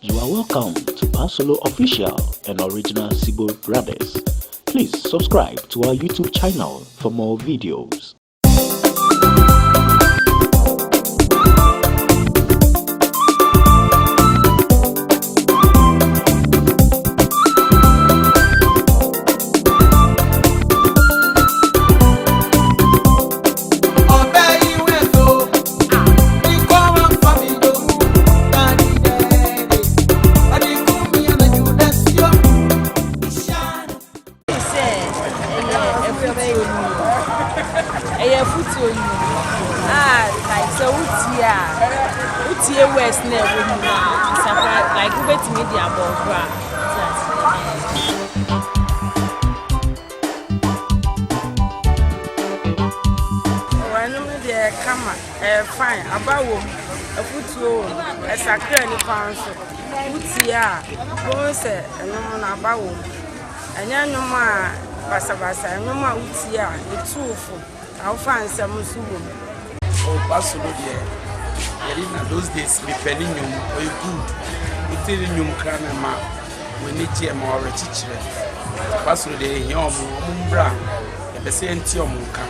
You are welcome to Paa Solo Official and Original Sibo Brothers. Please subscribe to our YouTube channel for more videos. Like so Utia West never like you bet me the above bra. When the camera fine about a foot a sacred pounds. Utia, go say, and no one about and no more Basabasa, no more Utia, it's too full. I'll find some soon. Oh, Paa Solo there. In those days, me penny you or good. We tell you crana we need to more teacher. Paa Solo there, your mumbra, and the same to your munka.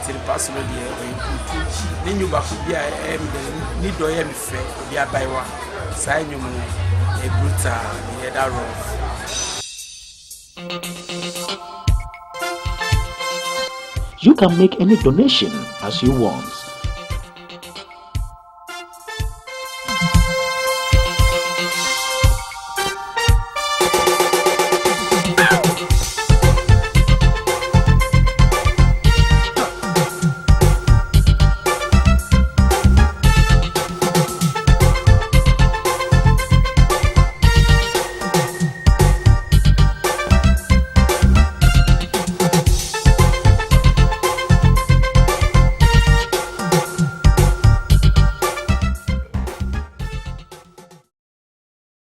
Till Paa Solo there, we good. Then you back to be a need to hear me fair, be a by one. Sign your moon, a brutal, the other rough. You can make any donation as you want.